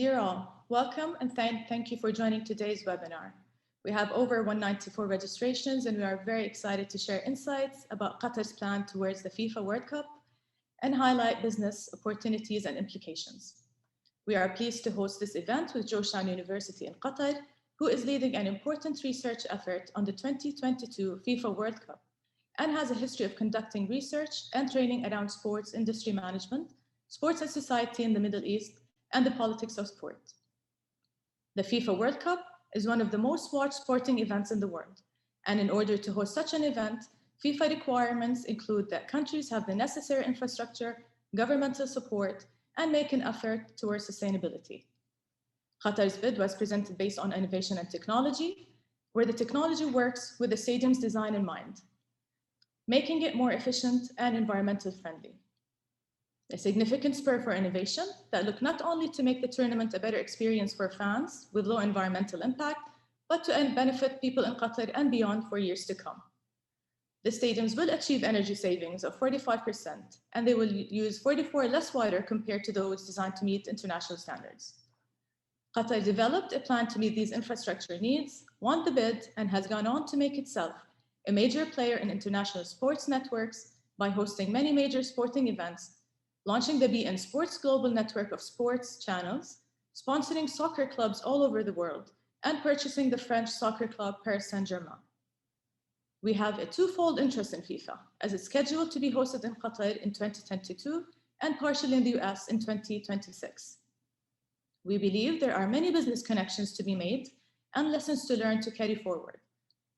Dear all, welcome and thank you for joining today's webinar. We have over 194 registrations and we are very excited to share insights about Qatar's plan towards the FIFA World Cup and highlight business opportunities and implications. We are pleased to host this event with Georgetown University in Qatar, who is leading an important research effort on the 2022 FIFA World Cup and has a history of conducting research and training around sports industry management, sports and society in the Middle East, and the politics of sport. The FIFA World Cup is one of the most watched sporting events in the world. And in order to host such an event, FIFA requirements include that countries have the necessary infrastructure, governmental support, and make an effort towards sustainability. Qatar's bid was presented based on innovation and technology, where the technology works with the stadium's design in mind, making it more efficient and environmental friendly. A significant spur for innovation that look not only to make the tournament a better experience for fans with low environmental impact, but to benefit people in Qatar and beyond for years to come. The stadiums will achieve energy savings of 45%, and they will use 44 less water compared to those designed to meet international standards. Qatar developed a plan to meet these infrastructure needs, won the bid, and has gone on to make itself a major player in international sports networks by hosting many major sporting events, launching the bint Sports global network of sports channels, sponsoring soccer clubs all over the world, and purchasing the French soccer club Paris Saint-Germain. We have a twofold interest in FIFA, as it's scheduled to be hosted in Qatar in 2022 and partially in the US in 2026. We believe there are many business connections to be made and lessons to learn to carry forward.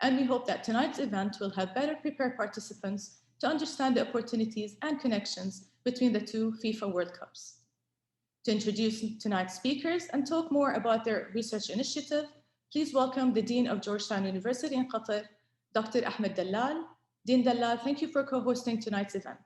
And we hope that tonight's event will help better prepare participants to understand the opportunities and connections between the two FIFA World Cups. To introduce tonight's speakers and talk more about their research initiative, please welcome the Dean of Georgetown University in Qatar, Dr. Ahmad Dallal. Dean Dallal, thank you for co-hosting tonight's event.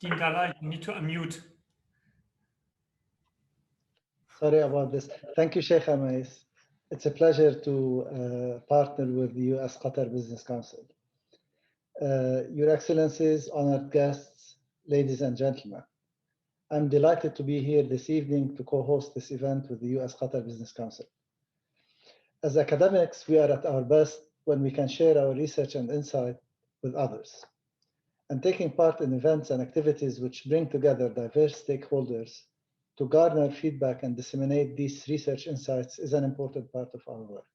Dean Dallal, you need to unmute. Sorry about this. Thank you, Sheikha Mayes. It's a pleasure to partner with the US-Qatar Business Council. Your Excellencies, honored guests, ladies and gentlemen, I'm delighted to be here this evening to co-host this event with the US-Qatar Business Council. As academics, we are at our best when we can share our research and insight with others. And taking part in events and activities which bring together diverse stakeholders to garner feedback and disseminate these research insights is an important part of our work.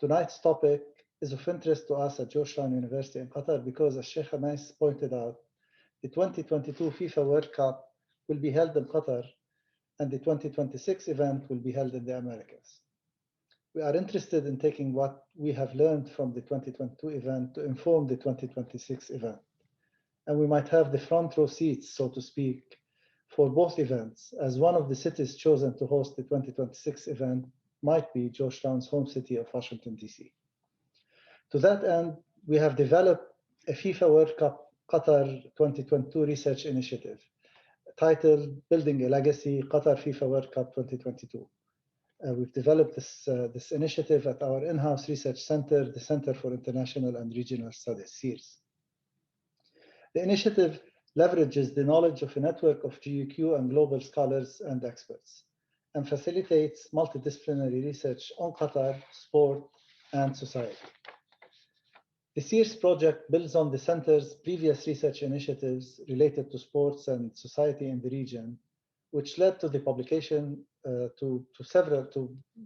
Tonight's topic is of interest to us at Georgetown University in Qatar because, as Sheikha Mayes pointed out, the 2022 FIFA World Cup will be held in Qatar and the 2026 event will be held in the Americas. We are interested in taking what we have learned from the 2022 event to inform the 2026 event. And we might have the front row seats, so to speak, for both events, as one of the cities chosen to host the 2026 event might be Georgetown's home city of Washington, D.C. To that end, we have developed a FIFA World Cup Qatar 2022 research initiative titled Building a Legacy Qatar FIFA World Cup 2022. We've developed this initiative at our in-house research center, the Center for International and Regional Studies, CIRS. The initiative leverages the knowledge of a network of GUQ and global scholars and experts, and facilitates multidisciplinary research on Qatar, sport, and society. The CIRS project builds on the center's previous research initiatives related to sports and society in the region, which led to the publication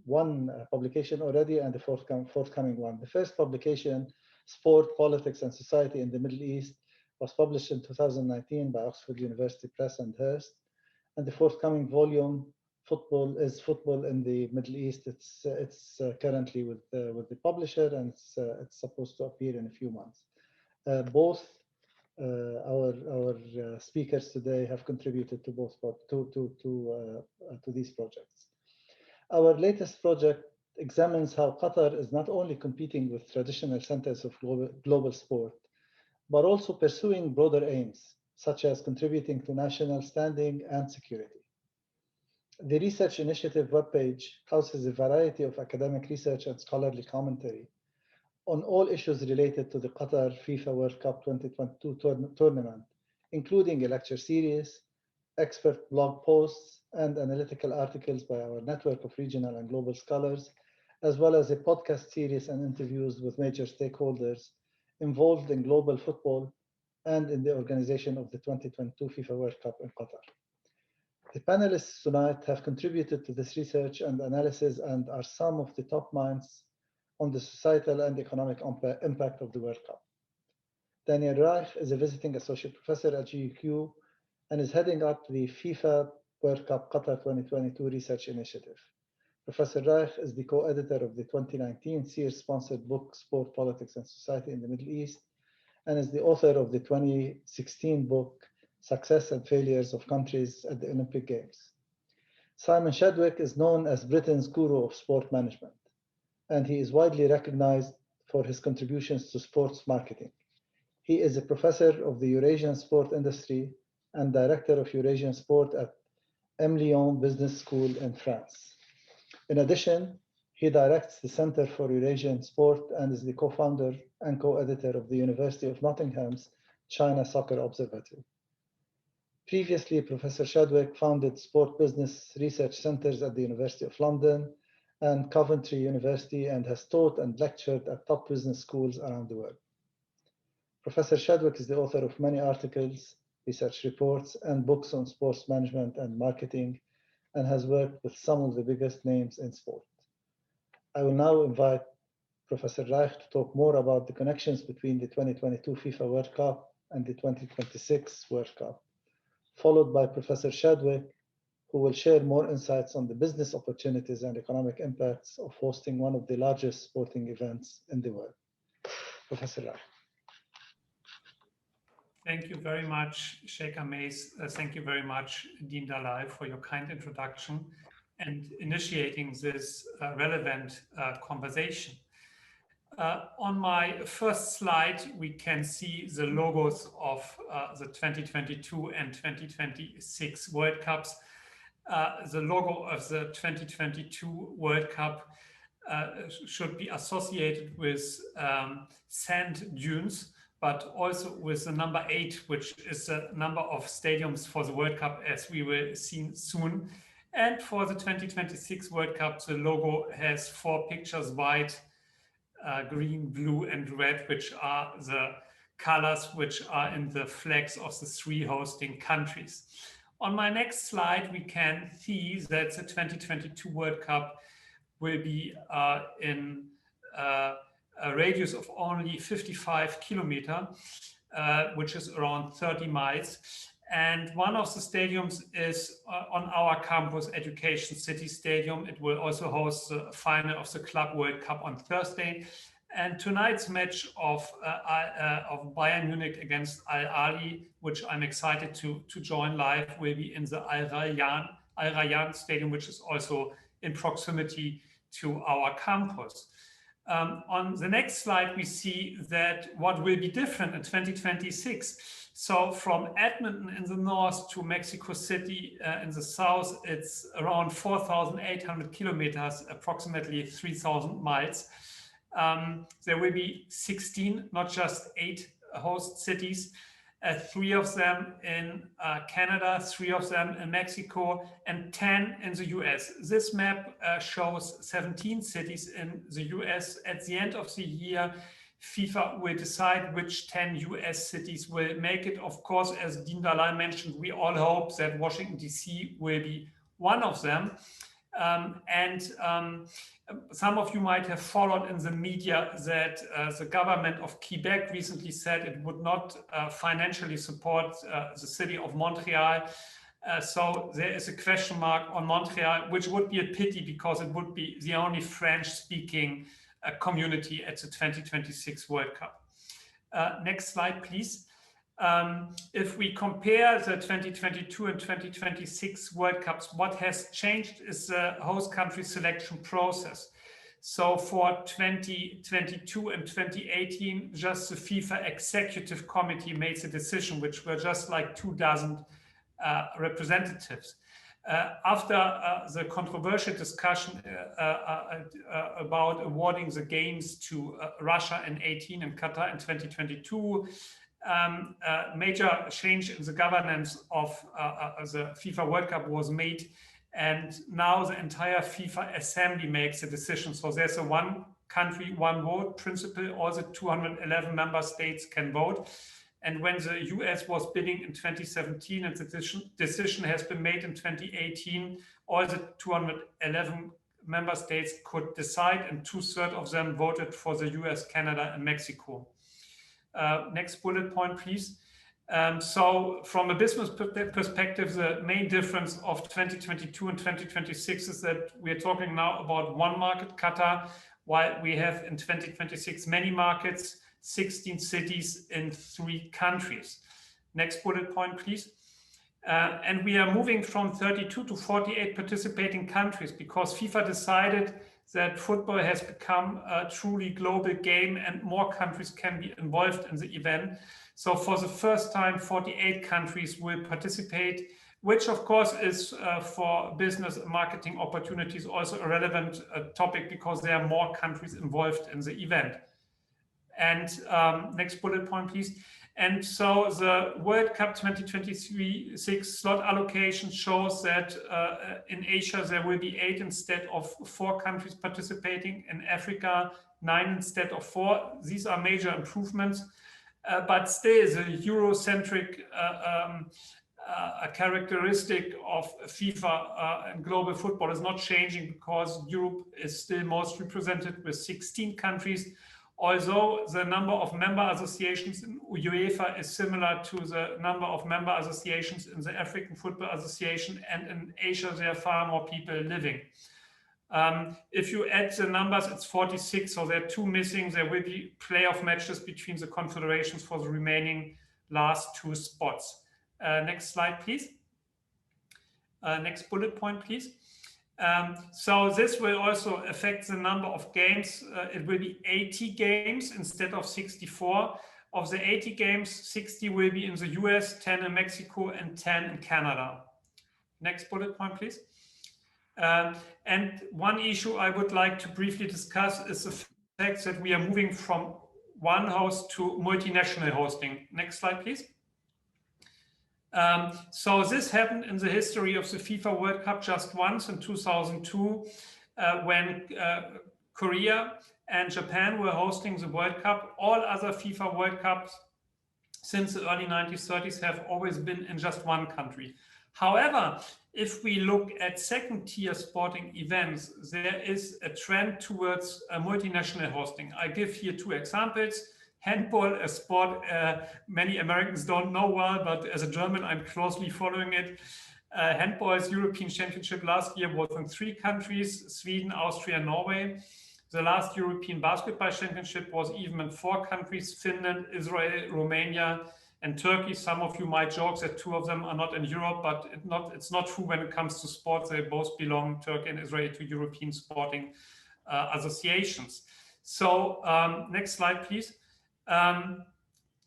one publication already and the forthcoming one. The first publication, Sport, Politics, and Society in the Middle East, was published in 2019 by Oxford University Press and Hearst, and the forthcoming volume, Football in the Middle East. It's currently with the publisher, and it's supposed to appear in a few months. Both our speakers today have contributed to both to these projects. Our latest project examines how Qatar is not only competing with traditional centers of global sport, but also pursuing broader aims, such as contributing to national standing and security. The Research Initiative webpage houses a variety of academic research and scholarly commentary on all issues related to the Qatar FIFA World Cup 2022 tournament, including a lecture series, expert blog posts, and analytical articles by our network of regional and global scholars, as well as a podcast series and interviews with major stakeholders involved in global football and in the organization of the 2022 FIFA World Cup in Qatar. The panelists tonight have contributed to this research and analysis and are some of the top minds on the societal and economic impact of the World Cup. Danyel Reiche is a visiting associate professor at GUQ and is heading up the FIFA World Cup Qatar 2022 Research Initiative. Professor Reiche is the co-editor of the 2019 Sears-sponsored book, Sport, Politics, and Society in the Middle East, and is the author of the 2016 book, Success and Failures of Countries at the Olympic Games. Simon Chadwick is known as Britain's guru of sport management, and he is widely recognized for his contributions to sports marketing. He is a professor of the Eurasian sport industry and director of Eurasian sport at Emlyon Business School in France. In addition, he directs the Center for Eurasian Sport and is the co-founder and co-editor of the University of Nottingham's China Soccer Observatory. Previously, Professor Chadwick founded sport business research centers at the University of London and Coventry University and has taught and lectured at top business schools around the world. Professor Chadwick is the author of many articles, research reports, and books on sports management and marketing, and has worked with some of the biggest names in sport. I will now invite Professor Reiche to talk more about the connections between the 2022 FIFA World Cup and the 2026 World Cup, followed by Professor Chadwick, who will share more insights on the business opportunities and economic impacts of hosting one of the largest sporting events in the world. Professor Reiche. Thank you very much, Sheikha Mayes. Thank you very much, Dean Dallal, for your kind introduction and initiating this relevant conversation. On my first slide, we can see the logos of the 2022 and 2026 World Cups. The logo of the 2022 World Cup should be associated with sand dunes, but also with the number 8, which is the number of stadiums for the World Cup, as we will see soon. And for the 2026 World Cup, the logo has 4 pictures: white, green, blue, and red, which are the colors which are in the flags of the 3 hosting countries. On my next slide, we can see that the 2022 World Cup will be in a radius of only 55 kilometers, which is around 30 miles. And one of the stadiums is on our campus, Education City Stadium. It will also host the final of the Club World Cup on Thursday. And tonight's match of Bayern Munich against Al Ahly, which I'm excited to join live, will be in the Al Rayyan Stadium, which is also in proximity to our campus. On the next slide, we see that what will be different in 2026. So from Edmonton in the north to Mexico City in the south, it's around 4,800 kilometers, approximately 3,000 miles. There will be 16, not just 8 host cities, 3 of them in Canada, 3 of them in Mexico, and 10 in the US. This map shows 17 cities in the US. At the end of the year, FIFA will decide which 10 US cities will make it. Of course, as Dean Dallal mentioned, we all hope that Washington, DC will be one of them. Some of you might have followed in the media that the government of Quebec recently said it would not financially support the city of Montreal. So there is a question mark on Montreal, which would be a pity because it would be the only French-speaking community at the 2026 World Cup. Next slide, please. If we compare the 2022 and 2026 World Cups, what has changed is the host country selection process. So for 2022 and 2018, just the FIFA Executive Committee made the decision, which were just like 24 representatives. After the controversial discussion about awarding the games to Russia in 2018 and Qatar in 2022, major change in the governance of the FIFA World Cup was made, and now the entire FIFA assembly makes a decision. So there's a one country, one vote principle. All the 211 member states can vote. And when the US was bidding in 2017 and the decision has been made in 2018, all the 211 member states could decide, and 2/3 of them voted for the US, Canada, and Mexico. Next bullet point, please. So from a business perspective, the main difference of 2022 and 2026 is that we're talking now about one market, Qatar, while we have in 2026 many markets, 16 cities in 3 countries. Next bullet point, please. And we are moving from 32 to 48 participating countries because FIFA decided that football has become a truly global game and more countries can be involved in the event. So for the first time, 48 countries will participate, which of course is for business and marketing opportunities also a relevant topic because there are more countries involved in the event. And next bullet point, please. And so the World Cup 2026 slot allocation shows that in Asia there will be 8 instead of 4 countries participating. In Africa, 9 instead of 4. These are major improvements, but still the Eurocentric a characteristic of FIFA and global football is not changing because Europe is still most represented with 16 countries. Although the number of member associations in UEFA is similar to the number of member associations in the African Football Association, and in Asia there are far more people living. If you add the numbers, it's 46, so there are 2 missing. There will be playoff matches between the confederations for the remaining last 2 spots. Next slide, please. Next bullet point, please. So this will also affect the number of games. It will be 80 games instead of 64. Of the 80 games, 60 will be in the US, 10 in Mexico, and 10 in Canada. Next bullet point, please. And one issue I would like to briefly discuss is the fact that we are moving from one host to multinational hosting. Next slide, please. So this happened in the history of the FIFA World Cup just once in 2002 when Korea and Japan were hosting the World Cup. All other FIFA World Cups since the early 1930s have always been in just one country. However, if we look at second-tier sporting events, there is a trend towards a multinational hosting. I give here 2 examples. Handball, a sport many Americans don't know well, but as a German, I'm closely following it. Handball's European Championship last year was in 3 countries, Sweden, Austria, Norway. The last European Basketball Championship was even in 4 countries, Finland, Israel, Romania, and Turkey. Some of you might joke that 2 of them are not in Europe, but it's not true when it comes to sports. They both belong, Turkey and Israel, to European sporting associations. So next slide, please.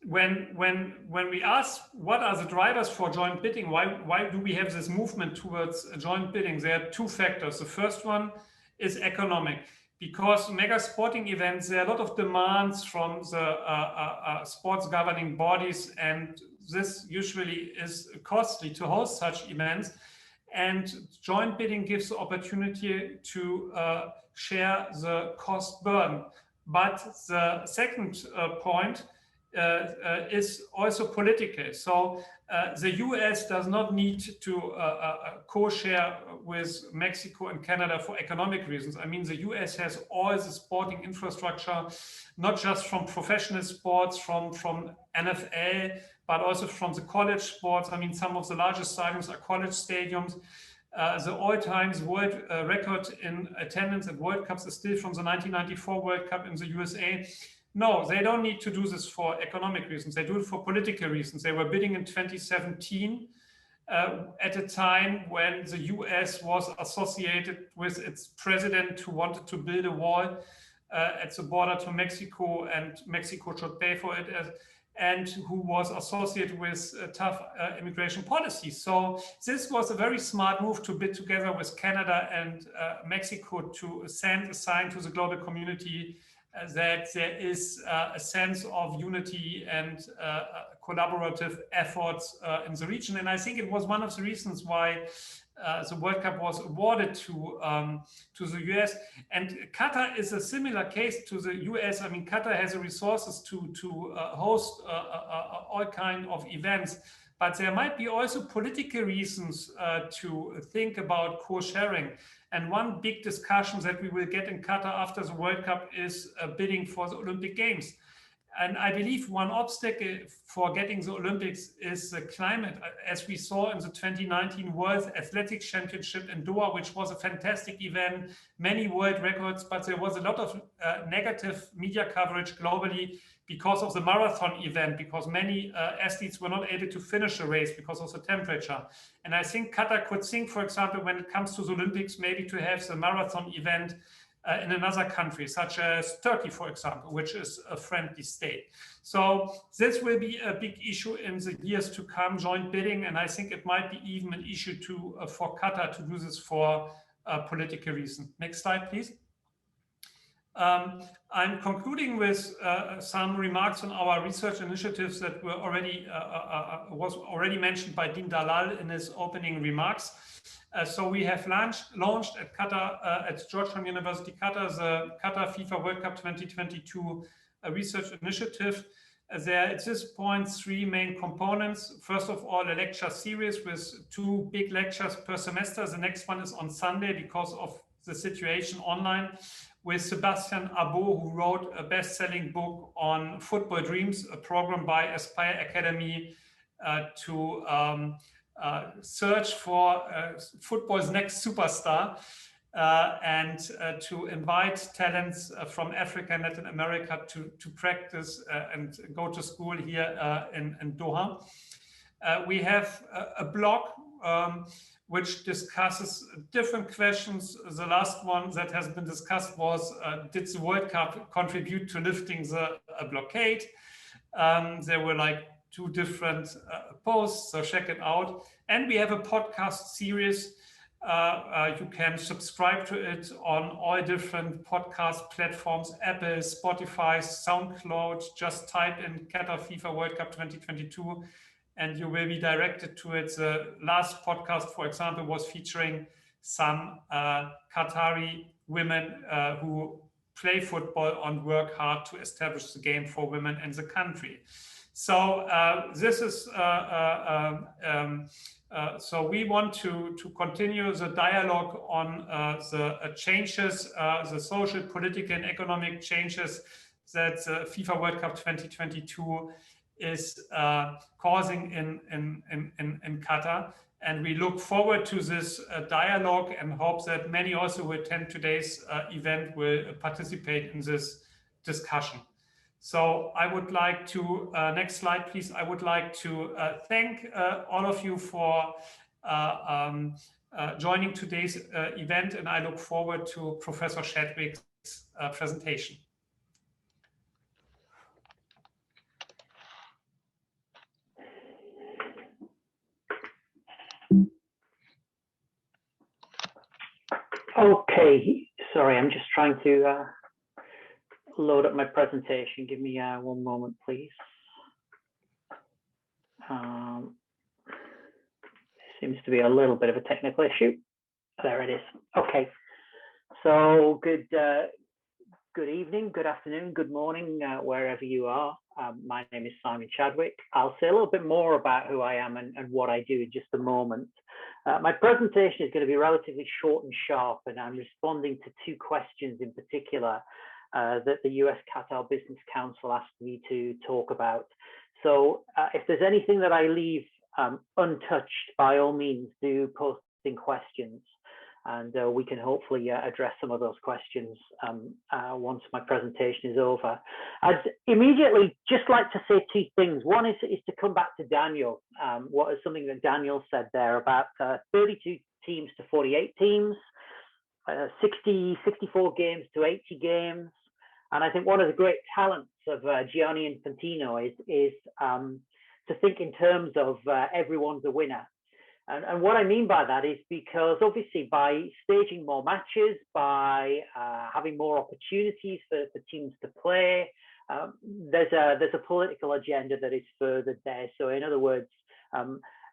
When we ask what are the drivers for joint bidding, why do we have this movement towards joint bidding? There are 2 factors. The first one is economic, because mega sporting events, there are a lot of demands from the sports governing bodies, and this usually is costly to host such events. And joint bidding gives the opportunity to share the cost burden. But the second point is also political. So the US does not need to co-share with Mexico and Canada for economic reasons. I mean, the US has all the sporting infrastructure, not just from professional sports, from NFL, but also from the college sports. I mean, some of the largest stadiums are college stadiums. The all-time world record in attendance at World Cups is still from the 1994 World Cup in the USA. No, they don't need to do this for economic reasons. They do it for political reasons. They were bidding in 2017 at a time when the US was associated with its president who wanted to build a wall at the border to Mexico, and Mexico should pay for it. and who was associated with tough immigration policies. So this was a very smart move to bid together with Canada and Mexico to send a sign to the global community that there is a sense of unity and collaborative efforts in the region. And I think it was one of the reasons why the World Cup was awarded to the US. And Qatar is a similar case to the US. I mean, Qatar has the resources to host all kinds of events, but there might be also political reasons to think about co-sharing. And one big discussion that we will get in Qatar after the World Cup is bidding for the Olympic Games. And I believe one obstacle for getting the Olympics is the climate, as we saw in the 2019 World Athletics Championship in Doha, which was a fantastic event, many world records, but there was a lot of negative media coverage globally because of the marathon event, because many athletes were not able to finish the race because of the temperature. And I think Qatar could think, for example, when it comes to the Olympics, maybe to have the marathon event in another country, such as Turkey, for example, which is a friendly state. So this will be a big issue in the years to come, joint bidding, and I think it might be even an issue for Qatar to do this for political reasons. Next slide, please. I'm concluding with some remarks on our research initiatives that were was already mentioned by Dima Wahbeh in his opening remarks. So we have launched at Qatar, at Georgetown University, Qatar, the Qatar FIFA World Cup 2022 research initiative. There at this point 3 main components. First of all, a lecture series with 2 big lectures per semester. The next one is on Sunday because of the situation online, with Sebastian Abo, who wrote a best-selling book on Football Dreams, a program by Aspire Academy to search for football's next superstar and to invite talents from Africa and Latin America to practice and go to school here in Doha. We have a blog which discusses different questions. The last one that has been discussed was, did the World Cup contribute to lifting the blockade? There were like 2 different posts, so check it out. And we have a podcast series. You can subscribe to it on all different podcast platforms, Apple, Spotify, SoundCloud. Just type in Qatar FIFA World Cup 2022 and you will be directed to it. The last podcast, for example, was featuring some Qatari women who play football and work hard to establish the game for women in the country. So this is so we want to continue the dialogue on the changes, the social, political, and economic changes that the FIFA World Cup 2022 is causing in Qatar. And we look forward to this dialogue and hope that many also who attend today's event will participate in this discussion. So I would like to, next slide, please. I would like to thank all of you for joining today's event, and I look forward to Professor Chadwick's presentation. Okay, sorry, I'm just trying to load up my presentation. Give me 1 moment, please. Seems to be a little bit of a technical issue. There it is. Okay, so good evening, good afternoon, good morning, wherever you are. My name is Simon Chadwick. I'll say a little bit more about who I am and what I do in just a moment. My presentation is going to be relatively short and sharp, and I'm responding to 2 questions in particular that the US-Qatar Business Council asked me to talk about. So if there's anything that I leave untouched, by all means, do post in questions, and we can hopefully address some of those questions once my presentation is over. I'd immediately just like to say 2 things. One is to come back to Danyel. What is something that Danyel said there about 32 teams to 48 teams, 64 games to 80 games. And I think one of the great talents of Gianni Infantino is to think in terms of everyone's a winner. And what I mean by that is because obviously by staging more matches, by having more opportunities for teams to play, there's a political agenda that is furthered there. So in other words,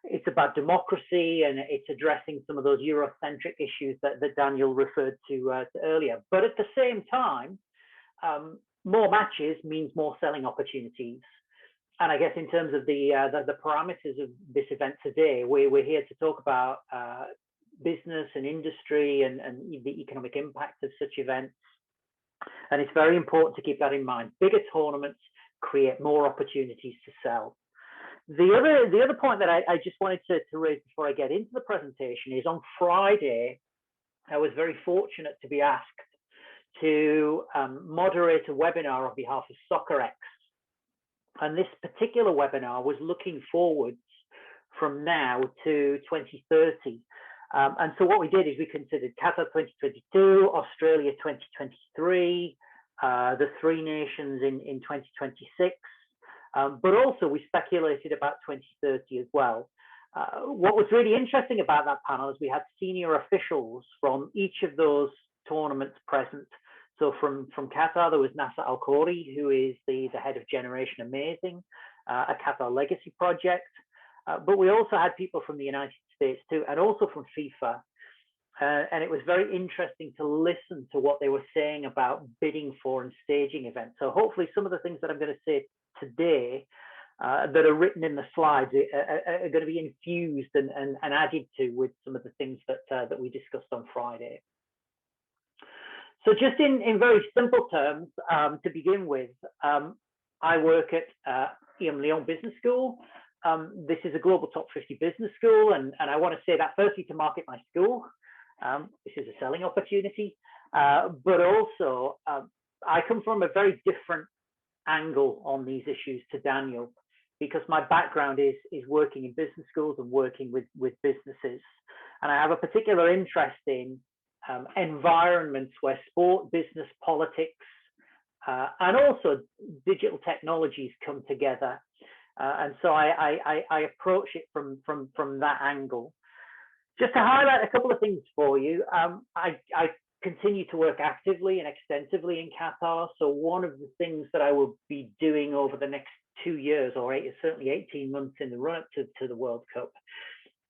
it's about democracy, and it's addressing some of those Eurocentric issues that Danyel referred to earlier. But at the same time, more matches means more selling opportunities. And I guess in terms of the parameters of this event today, we're here to talk about business and industry and the economic impact of such events. And it's very important to keep that in mind. Bigger tournaments create more opportunities to sell. The other point that I just wanted to raise before I get into the presentation is on Friday, I was very fortunate to be asked to moderate a webinar on behalf of SoccerX. And this particular webinar was looking forwards from now to 2030. And so what we did is we considered Qatar 2022, Australia 2023, the three nations in 2026, but also we speculated about 2030 as well. What was really interesting about that panel is we had senior officials from each of those tournaments present. So from Qatar, there was Nasser Al-Khoury, who is the head of Generation Amazing, a Qatar legacy project. But we also had people from the United States too, and also from FIFA. And it was very interesting to listen to what they were saying about bidding for and staging events. So hopefully some of the things that I'm going to say today that are written in the slides are going to be infused and added to with some of the things that we discussed on Friday. So just in very simple terms, to begin with, I work at Emlyon Business School. This is a global top 50 business school, and I want to say that firstly to market my school. This is a selling opportunity, but also I come from a very different angle on these issues to Danyel, because my background is working in business schools and working with businesses, and I have a particular interest in environments where sport, business, politics, and also digital technologies come together. And so I approach it from that angle. Just to highlight a couple of things for you, I continue to work actively and extensively in Qatar. So one of the things that I will be doing over the next 2 years, or certainly 18 months in the run-up to the World Cup,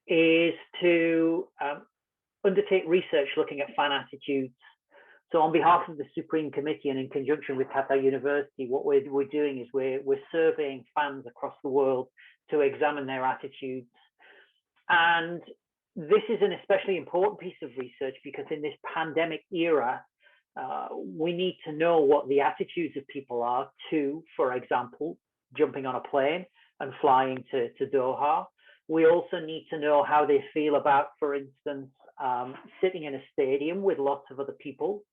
is to undertake research looking at fan attitudes. So on behalf of the Supreme Committee and in conjunction with Qatar University, what we're doing is we're surveying fans across the world to examine their attitudes. And this is an especially important piece of research because in this pandemic era, we need to know what the attitudes of people are to, for example, jumping on a plane and flying to Doha. We also need to know how they feel about, for instance, sitting in a stadium with lots of other people.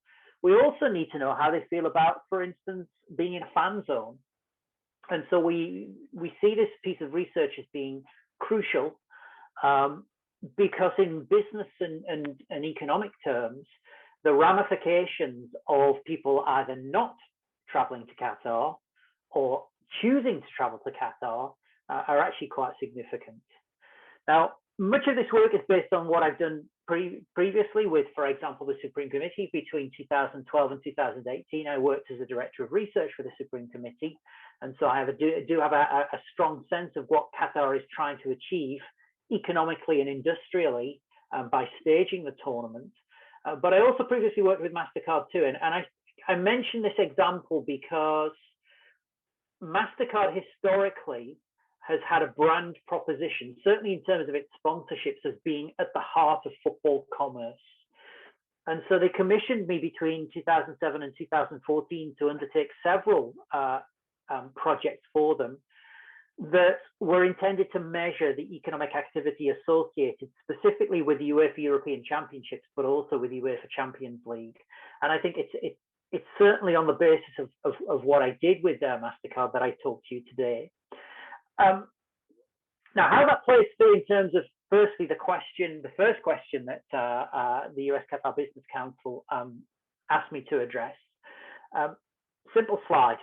We also need to know how they feel about, for instance, being in a fan zone. And so we see this piece of research as being crucial because in business and economic terms, the ramifications of people either not traveling to Qatar or choosing to travel to Qatar are actually quite significant. Now, much of this work is based on what I've done previously with, for example, the Supreme Committee. Between 2012 and 2018, I worked as a director of research for the Supreme Committee. And so I do have a strong sense of what Qatar is trying to achieve economically and industrially by staging the tournament. But I also previously worked with MasterCard too. And I mention this example because MasterCard historically has had a brand proposition, certainly in terms of its sponsorships, as being at the heart of football commerce. And so they commissioned me between 2007 and 2014 to undertake several projects for them that were intended to measure the economic activity associated specifically with the UEFA European Championships, but also with the UEFA Champions League. And I think it's certainly on the basis of what I did with MasterCard that I talked to you today. Now, how that plays through in terms of, firstly, the first question that the US-Qatar Business Council asked me to address. simple slide.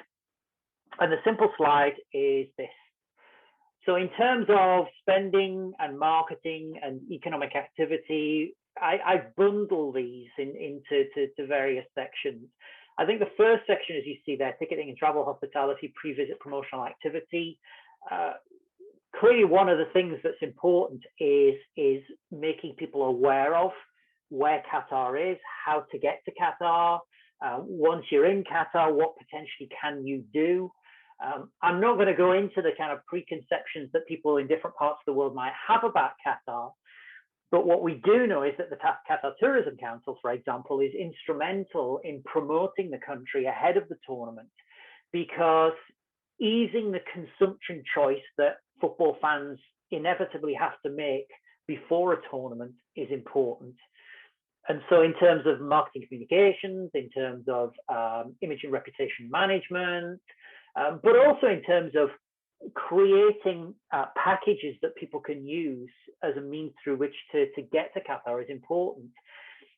And the simple slide is this. So in terms of spending and marketing and economic activity, I bundle these into various sections. I think the first section, as you see there, ticketing and travel, hospitality, pre-visit promotional activity. Clearly, one of the things that's important is making people aware of where Qatar is, how to get to Qatar. Once you're in Qatar, what potentially can you do? I'm not going to go into the kind of preconceptions that people in different parts of the world might have about Qatar. But what we do know is that the Qatar Tourism Council, for example, is instrumental in promoting the country ahead of the tournament, because easing the consumption choice that football fans inevitably have to make before a tournament is important. And so in terms of marketing communications, in terms of image and reputation management, but also in terms of creating packages that people can use as a means through which to get to Qatar is important.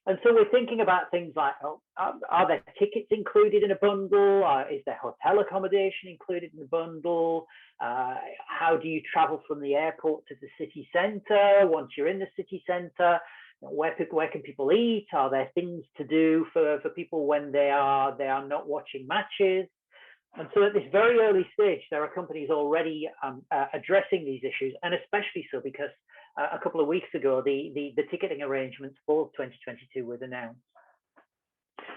And so we're thinking about things like, are there tickets included in a bundle? Is there hotel accommodation included in the bundle? How do you travel from the airport to the city centre? Once you're in the city centre, where can people eat? Are there things to do for people when they are not watching matches? And so at this very early stage, there are companies already addressing these issues, and especially so because a couple of weeks ago, the ticketing arrangements for 2022 was announced.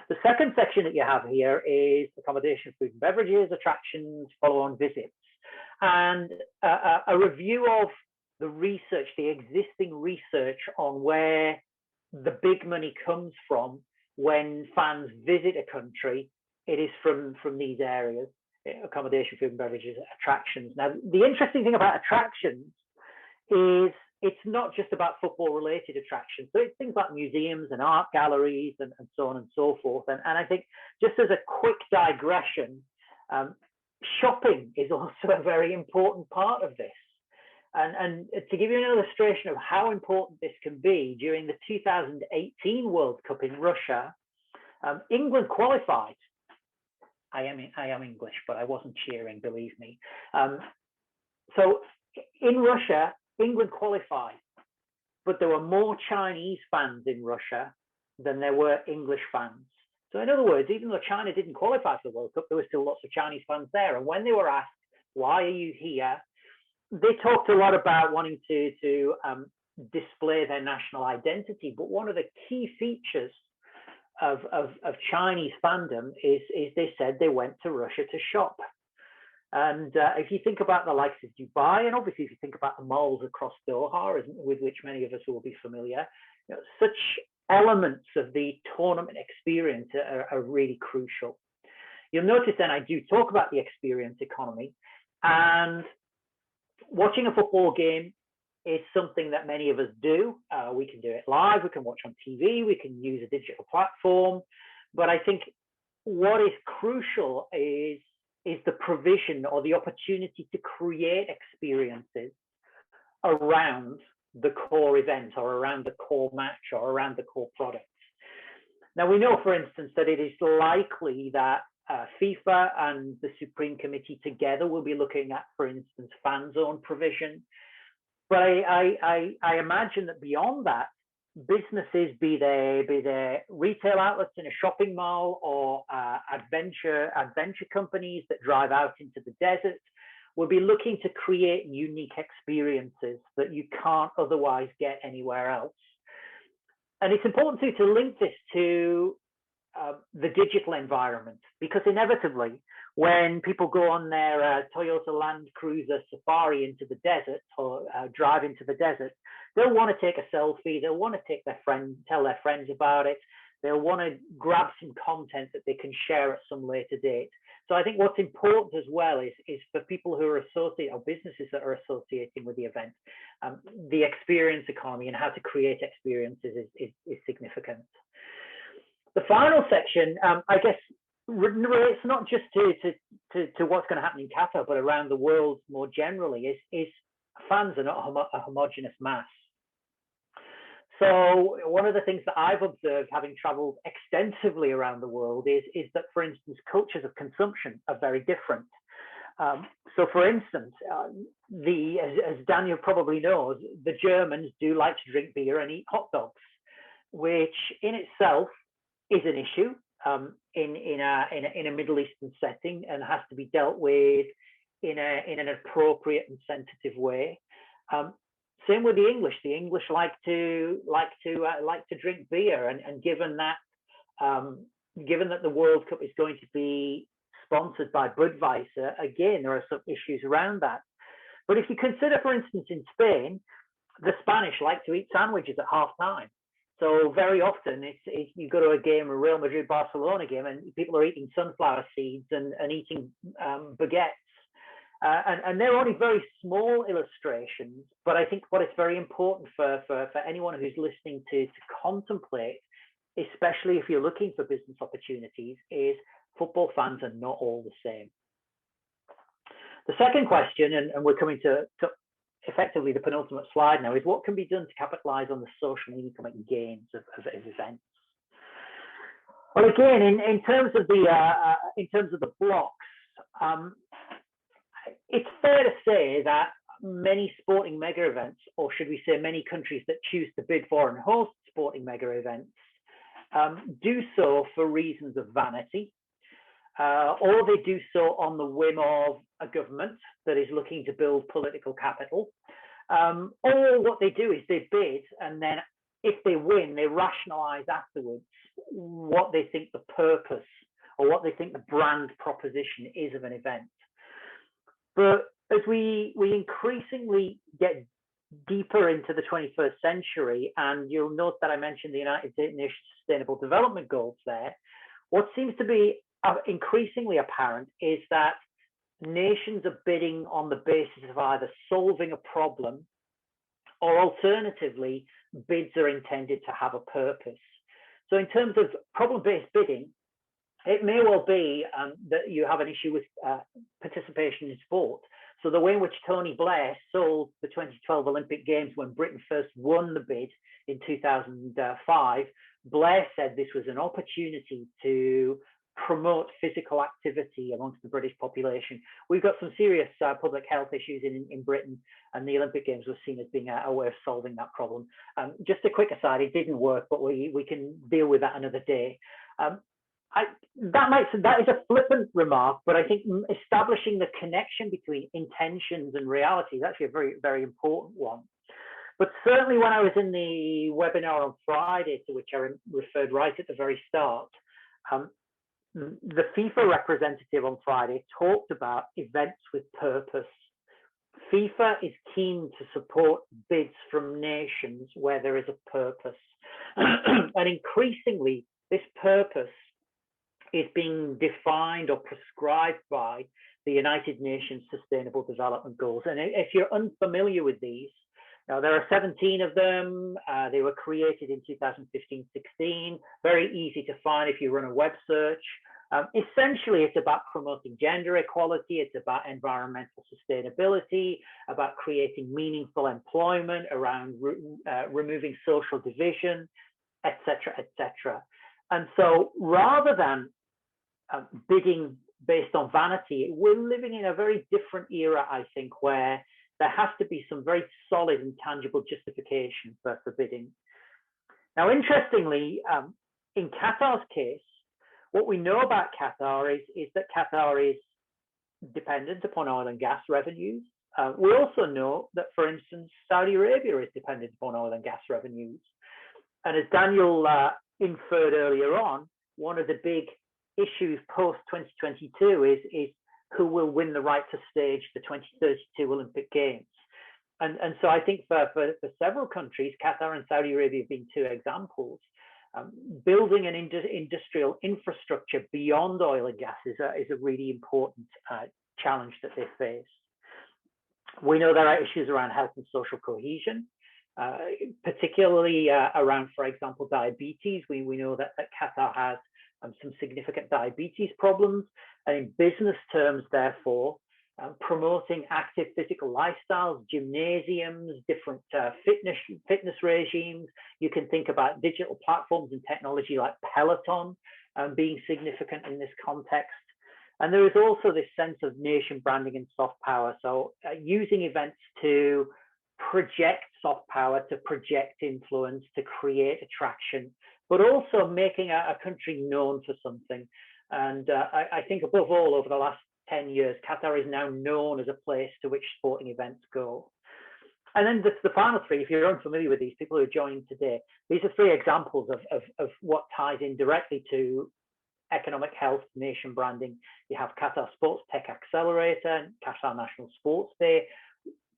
The second section that you have here is accommodation, food and beverages, attractions, follow-on visits, and a review of the research, the existing research on where the big money comes from when fans visit a country. It is from these areas: accommodation, food and beverages, attractions. Now, the interesting thing about attractions is it's not just about football related attractions. So it's things like museums and art galleries and so on and so forth. And I think, just as a quick digression, shopping is also a very important part of this. And to give you an illustration of how important this can be, during the 2018 World Cup in Russia, England qualified. I am English, but I wasn't cheering, believe me. So in Russia, England qualified, but there were more Chinese fans in Russia than there were English fans. So in other words, even though China didn't qualify for the World Cup, there were still lots of Chinese fans there. And when they were asked, why are you here? They talked a lot about wanting to display their national identity. But one of the key features of Chinese fandom is they said they went to Russia to shop. And if you think about the likes of Dubai, and obviously if you think about the malls across Doha, with which many of us will be familiar, such elements of the tournament experience are really crucial. You'll notice then I do talk about the experience economy, and watching a football game is something that many of us do. We can do it live, we can watch on TV, we can use a digital platform. But I think what is crucial is the provision or the opportunity to create experiences around the core event or around the core match or around the core product. Now, we know, for instance, that it is likely that FIFA and the Supreme Committee together will be looking at, for instance, fan zone provision. But I imagine that beyond that, businesses, be they retail outlets in a shopping mall or adventure companies that drive out into the desert, will be looking to create unique experiences that you can't otherwise get anywhere else. And it's important to link this to the digital environment, because inevitably, when people go on their Toyota Land Cruiser safari into the desert or drive into the desert, they'll want to take a selfie. They'll want to take tell their friends about it. They'll want to grab some content that they can share at some later date. So I think what's important as well is for people who are associated, or businesses that are associating with the event, the experience economy and how to create experiences is significant. The final section, I guess, relates not just to what's going to happen in Qatar, but around the world more generally, is fans are not a homogenous mass. So one of the things that I've observed, having traveled extensively around the world, is that, for instance, cultures of consumption are very different. So, for instance, as Danyel probably knows, the Germans do like to drink beer and eat hot dogs, which in itself is an issue in a Middle Eastern setting and has to be dealt with in an appropriate and sensitive way. Same with the English. The English like to drink beer, and given that the World Cup is going to be sponsored by Budweiser, again there are some issues around that. But if you consider, for instance, in Spain, the Spanish like to eat sandwiches at half time. So very often it's you go to a game, a Real Madrid-Barcelona game, and people are eating sunflower seeds and eating baguettes. And they're only very small illustrations, but I think what is very important for anyone who's listening to contemplate, especially if you're looking for business opportunities, is football fans are not all the same. The second question, and we're coming to effectively the penultimate slide now, is what can be done to capitalize on the social and economic gains of events? Well, again, in terms of the blocks, it's fair to say that many sporting mega events, or should we say many countries that choose to bid for and host sporting mega events, do so for reasons of vanity, or they do so on the whim of a government that is looking to build political capital, or what they do is they bid, and then if they win, they rationalize afterwards what they think the purpose or what they think the brand proposition is of an event. But as we increasingly get deeper into the 21st century, and you'll note that I mentioned the United Nations Sustainable Development Goals there, what seems to be increasingly apparent is that nations are bidding on the basis of either solving a problem or alternatively, bids are intended to have a purpose. So in terms of problem-based bidding, it may well be that you have an issue with participation in sport. So the way in which Tony Blair sold the 2012 Olympic Games when Britain first won the bid in 2005, Blair said this was an opportunity to promote physical activity amongst the British population. We've got some serious public health issues in Britain, and the Olympic Games was seen as being a way of solving that problem. Just a quick aside, it didn't work, but we can deal with that another day. That is a flippant remark, but I think establishing the connection between intentions and reality is actually a very, very important one. But certainly when I was in the webinar on Friday, to which I referred right at the very start, the FIFA representative on Friday talked about events with purpose. FIFA is keen to support bids from nations where there is a purpose. And increasingly, this purpose is being defined or prescribed by the United Nations Sustainable Development Goals. And if you're unfamiliar with these, now there are 17 of them. They were created in 2015-16. Very easy to find if you run a web search. Essentially, it's about promoting gender equality. It's about environmental sustainability, about creating meaningful employment, around removing social division, etc., etc. And so rather than bidding based on vanity, we're living in a very different era, I think, where there has to be some very solid and tangible justification for bidding. Now, interestingly, in Qatar's case, what we know about Qatar is that Qatar is dependent upon oil and gas revenues. We also know that, for instance, Saudi Arabia is dependent upon oil and gas revenues. And as Danyel inferred earlier on, one of the big issues post-2022 is who will win the right to stage the 2032 Olympic Games. And so I think for several countries, Qatar and Saudi Arabia being two examples, building an industrial infrastructure beyond oil and gas is a really important challenge that they face. We know there are issues around health and social cohesion, particularly around, for example, diabetes. We know that Qatar has some significant diabetes problems. And in business terms, therefore, promoting active physical lifestyles, gymnasiums, different fitness regimes. You can think about digital platforms and technology like Peloton being significant in this context. And there is also this sense of nation branding and soft power. So using events to project soft power, to project influence, to create attraction, but also making a country known for something. And I think above all, over the last 10 years, Qatar is now known as a place to which sporting events go. And then the final three, if you're unfamiliar with these people who are joining today, these are three examples of what ties in directly to economic health, nation branding. You have Qatar Sports Tech Accelerator, Qatar National Sports Day.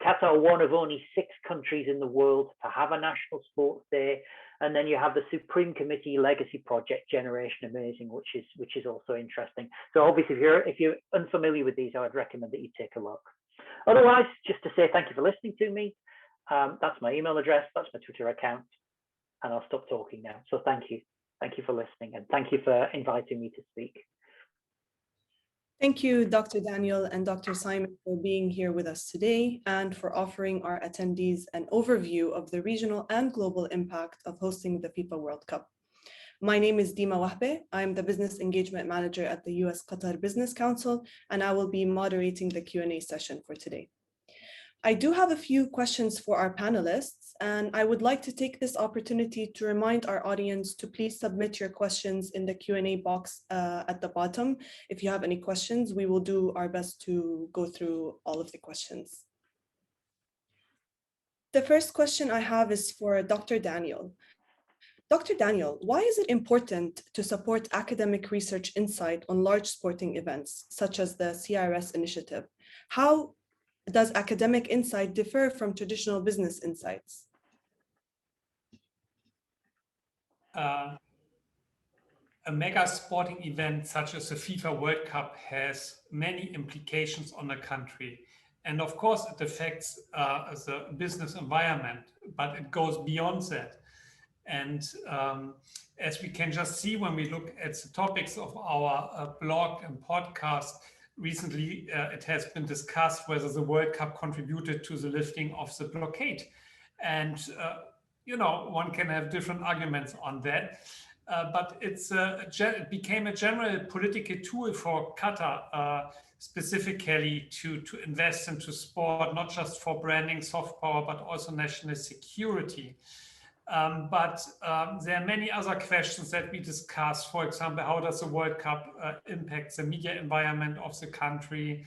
Qatar, one of only 6 countries in the world to have a National Sports Day. And then you have the Supreme Committee Legacy Project Generation Amazing, which is also interesting. So obviously, if you're unfamiliar with these, I would recommend that you take a look. Otherwise, just to say thank you for listening to me. That's my email address, that's my Twitter account, and I'll stop talking now. So thank you. Thank you for listening, and thank you for inviting me to speak. Thank you, Dr. Danyel and Dr. Simon, for being here with us today and for offering our attendees an overview of the regional and global impact of hosting the FIFA World Cup. My name is Dima Wahbeh. I'm the Business Engagement Manager at the US-Qatar Business Council, and I will be moderating the Q&A session for today. I do have a few questions for our panelists, and I would like to take this opportunity to remind our audience to please submit your questions in the Q&A box at the bottom. If you have any questions, we will do our best to go through all of the questions. The first question I have is for Dr. Danyel. Dr. Danyel, why is it important to support academic research insight on large sporting events, such as the CRS initiative? How does academic insight differ from traditional business insights? A mega sporting event such as the FIFA World Cup has many implications on a country. And of course, it affects the business environment, but it goes beyond that. And as we can just see when we look at the topics of our blog and podcast, recently, it has been discussed whether the World Cup contributed to the lifting of the blockade. And, you know, one can have different arguments on that. But it became a general political tool for Qatar, specifically to invest into sport, not just for branding, soft power, but also national security. But there are many other questions that we discussed. For example, how does the World Cup impact the media environment of the country?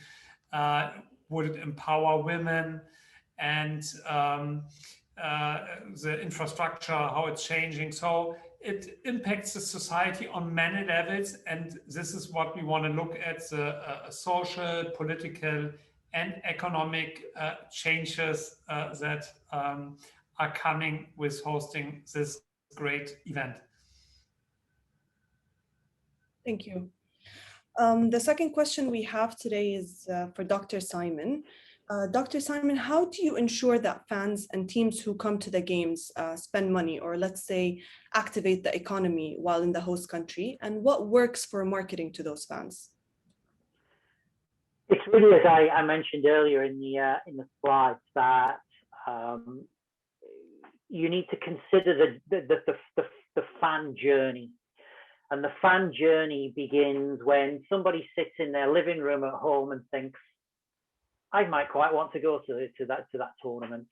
Would it empower women? And the infrastructure, how it's changing. So it impacts the society on many levels. And this is what we want to look at, the social, political, and economic changes that are coming with hosting this great event. Thank you. The second question we have today is for Dr. Simon. Dr. Simon, how do you ensure that fans and teams who come to the games spend money, or let's say activate the economy while in the host country? And what works for marketing to those fans? It's really, as I mentioned earlier in the slides, that you need to consider the fan journey. And the fan journey begins when somebody sits in their living room at home and thinks, I might quite want to go to that tournament.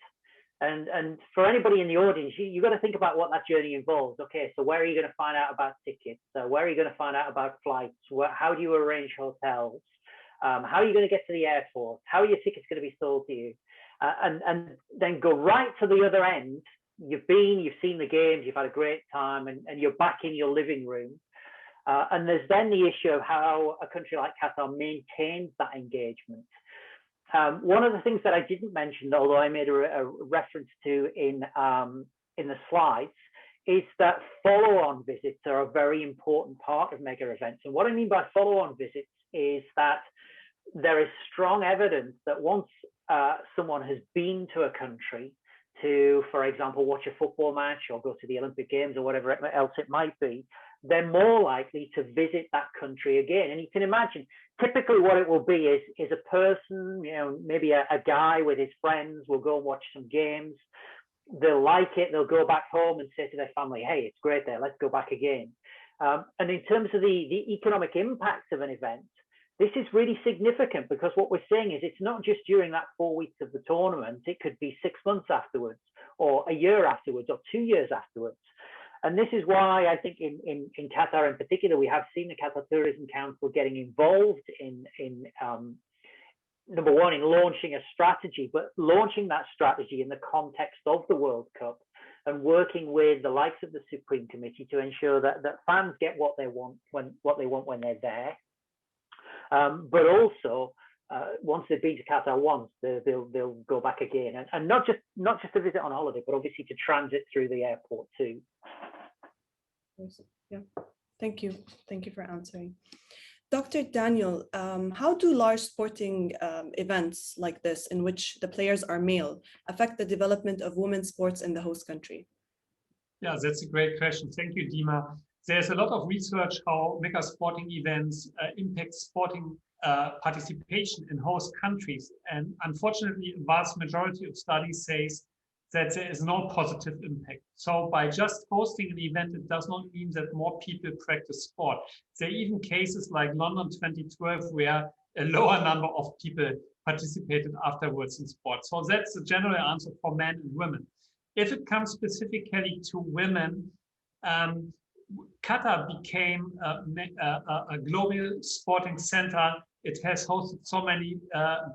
And for anybody in the audience, you've got to think about what that journey involves. Okay, so where are you going to find out about tickets? Where are you going to find out about flights? How do you arrange hotels? How are you going to get to the airport? How are your tickets going to be sold to you? And then go right to the other end. You've seen the games, you've had a great time, and you're back in your living room. And there's then the issue of how a country like Qatar maintains that engagement. One of the things that I didn't mention, although I made a reference to in the slides, is that follow-on visits are a very important part of mega events. And what I mean by follow-on visits is that there is strong evidence that once someone has been to a country to, for example, watch a football match or go to the Olympic Games or whatever else it might be, they're more likely to visit that country again. And you can imagine, typically what it will be is a person, maybe a guy with his friends will go and watch some games. They'll like it. They'll go back home and say to their family, hey, it's great there. Let's go back again. And in terms of the economic impact of an event, this is really significant, because what we're saying is it's not just during that 4 weeks of the tournament. It could be 6 months afterwards, or a year afterwards, or 2 years afterwards. And this is why I think in Qatar in particular, we have seen the Qatar Tourism Council getting involved in number one, in launching a strategy, but launching that strategy in the context of the World Cup, and working with the likes of the Supreme Committee to ensure that fans get what they want when they're there. But also, once they've been to Qatar once, they'll go back again, and not just to visit on holiday, but obviously to transit through the airport too. Yeah, thank you for answering. Dr. Danyel, how do large sporting events like this, in which the players are male, affect the development of women's sports in the host country? Yeah, that's a great question. Thank you, Dima. There's a lot of research how mega sporting events impact sporting participation in host countries. And unfortunately, a vast majority of studies says that there is no positive impact. So by just hosting an event, it does not mean that more people practice sport. There are even cases like London 2012, where a lower number of people participated afterwards in sport. So that's the general answer for men and women. If it comes specifically to women, Qatar became a global sporting center. It has hosted so many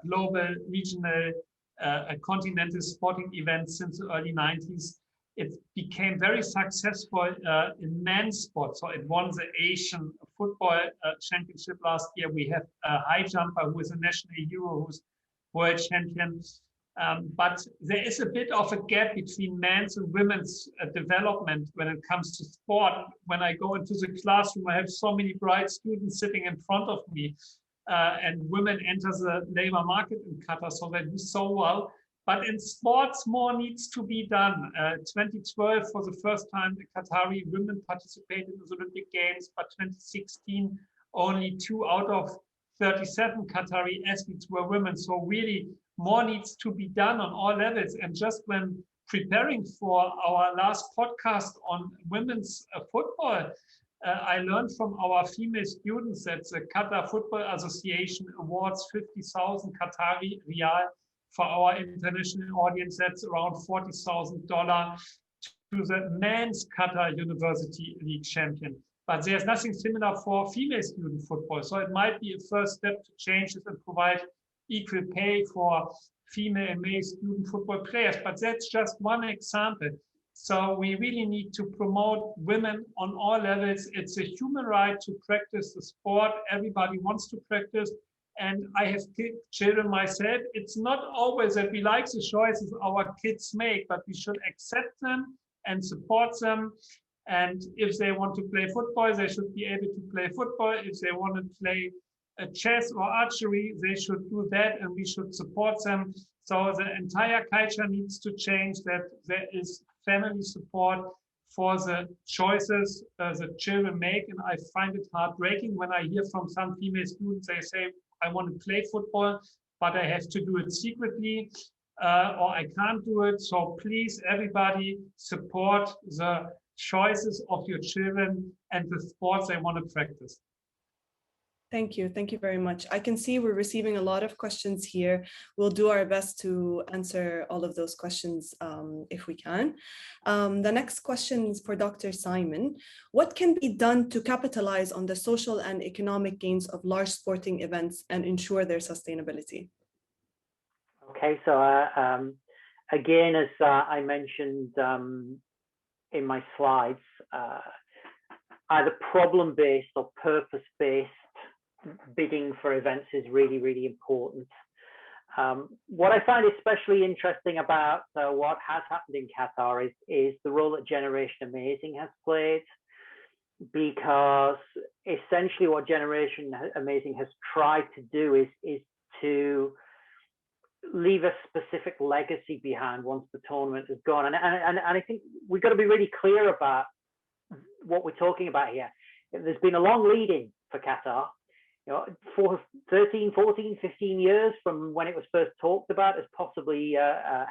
global, regional, continental sporting events since the early 90s. It became very successful in men's sport. So it won the Asian football championship last year. We have a high jumper who is a national hero, who's world champion. But there is a bit of a gap between men's and women's development when it comes to sport. When I go into the classroom, I have so many bright students sitting in front of me, and women enter the labor market in Qatar, so they do so well. But in sports, more needs to be done. 2012, for the first time, the Qatari women participated in the Olympic Games, but 2016, only 2 out of 37 Qatari athletes were women. So really, more needs to be done on all levels. And just when preparing for our last podcast on women's football, I learned from our female students that the Qatar Football Association awards 50,000 Qatari riyal. For our international audience, that's around $40,000 to the men's Qatar University League champion. But there's nothing similar for female student football. So it might be a first step to change this and provide equal pay for female and male student football players. But that's just one example. So we really need to promote women on all levels. It's a human right to practice the sport. Everybody wants to practice. And I have children myself. It's not always that we like the choices our kids make, but we should accept them and support them. And if they want to play football, they should be able to play football. If they want to play chess or archery, they should do that, and we should support them. So the entire culture needs to change, that there is family support for the choices the children make. And I find it heartbreaking when I hear from some female students, they say, I want to play football, but I have to do it secretly, or I can't do it. So please, everybody, support the choices of your children and the sports they want to practice. Thank you. Thank you very much. I can see we're receiving a lot of questions here. We'll do our best to answer all of those questions if we can. The next question is for Dr. Simon. What can be done to capitalize on the social and economic gains of large sporting events and ensure their sustainability? Okay, so again, as I mentioned in my slides, either problem-based or purpose-based bidding for events is really, really important. What I find especially interesting about what has happened in Qatar is the role that Generation Amazing has played, because essentially what Generation Amazing has tried to do is to leave a specific legacy behind once the tournament is gone. And I think we've got to be really clear about what we're talking about here. there's been a long lead-in for Qatar. For 13, 14, 15 years from when it was first talked about as possibly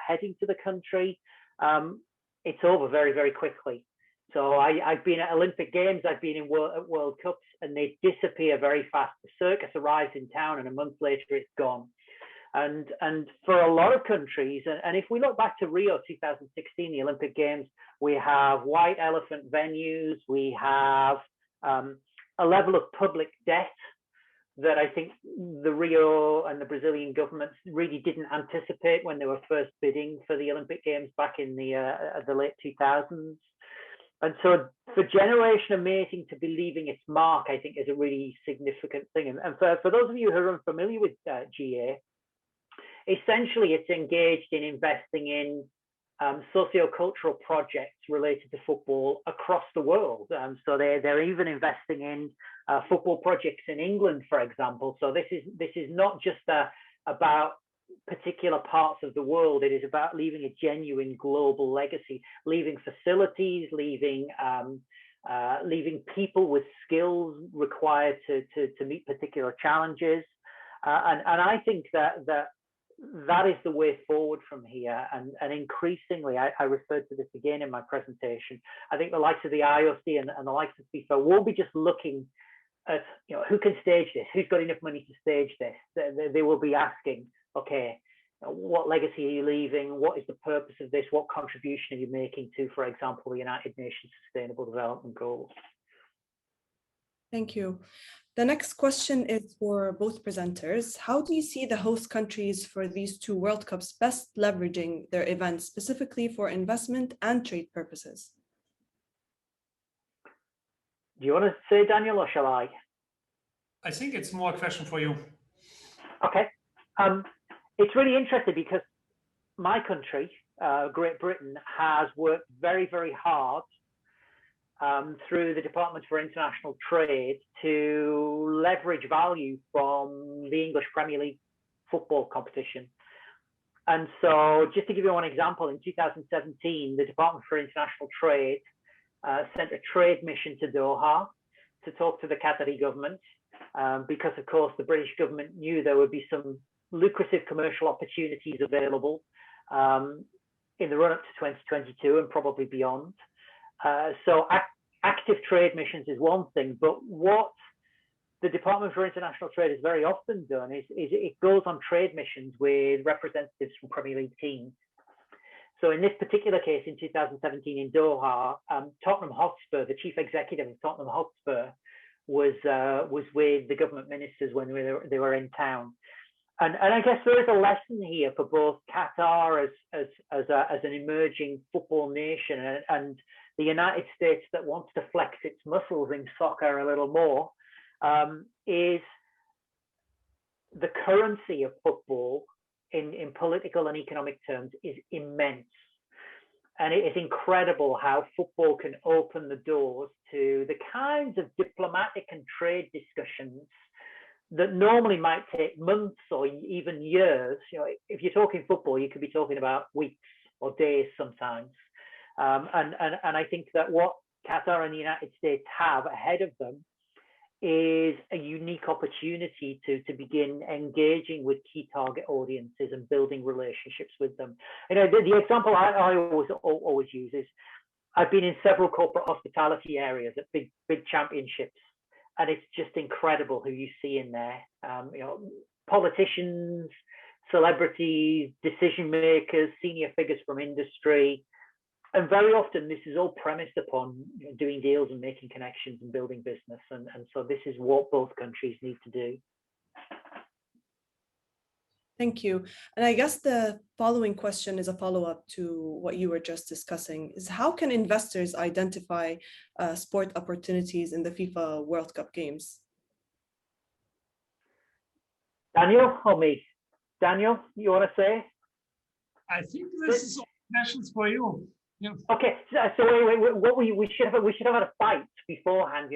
heading to the country. It's over very, very quickly. So I've been at Olympic Games, I've been in World Cups, and they disappear very fast. The circus arrives in town, and a month later it's gone. And for a lot of countries, and if we look back to Rio 2016, the Olympic Games, we have white elephant venues, we have a level of public debt that I think the Rio and the Brazilian governments really didn't anticipate when they were first bidding for the Olympic Games back in the late 2000s. And so for generation amazing to be leaving its mark, I think is a really significant thing. And for those of you who are unfamiliar with GA, essentially it's engaged in investing in socio-cultural projects related to football across the world. So they're even investing in football projects in England, for example. So this is not just about particular parts of the world. It is about leaving a genuine global legacy, leaving facilities, leaving people with skills required to meet particular challenges. And I think that is the way forward from here. And increasingly, I referred to this again in my presentation, I think the likes of the IOC and the likes of FIFA won't be just looking at, who can stage this, who's got enough money to stage this. They will be asking, okay, what legacy are you leaving? What is the purpose of this? What contribution are you making to, for example, the United Nations Sustainable Development Goals? Thank you. The next question is for both presenters. How do you see the host countries for these two World Cups best leveraging their events, specifically for investment and trade purposes? Do you want to say, Daniel, or shall I? I think it's more a question for you. Okay. It's really interesting because my country, Great Britain, has worked very, very hard through the Department for International Trade to leverage value from the English Premier League football competition. And so just to give you one example, in 2017, the Department for International Trade sent a trade mission to Doha to talk to the Qatari government because, of course, the British government knew there would be some lucrative commercial opportunities available in the run-up to 2022 and probably beyond. So active trade missions is one thing, but what the Department for International Trade has very often done is it goes on trade missions with representatives from Premier League teams. So in this particular case, in 2017 in Doha, Tottenham Hotspur, the chief executive of Tottenham Hotspur, was with the government ministers when they were in town. And I guess there is a lesson here for both Qatar as an emerging football nation and the United States that wants to flex its muscles in soccer a little more, is the currency of football in political and economic terms is immense. And it is incredible how football can open the doors to the kinds of diplomatic and trade discussions that normally might take months or even years. If you're talking football, you could be talking about weeks or days sometimes. And I think that what Qatar and the United States have ahead of them is a unique opportunity to begin engaging with key target audiences and building relationships with them. The example I always use is I've been in several corporate hospitality areas at big championships, and it's just incredible who you see in there. Politicians, celebrities, decision makers, senior figures from industry. And very often this is all premised upon doing deals and making connections and building business. And so this is what both countries need to do. Thank you. And I guess the following question is a follow-up to what you were just discussing, is how can investors identify sport opportunities in the FIFA World Cup games? Daniel or me? Daniel, you want to say? I think this is all questions for you. Yeah. Okay, so what we should have had a fight beforehand.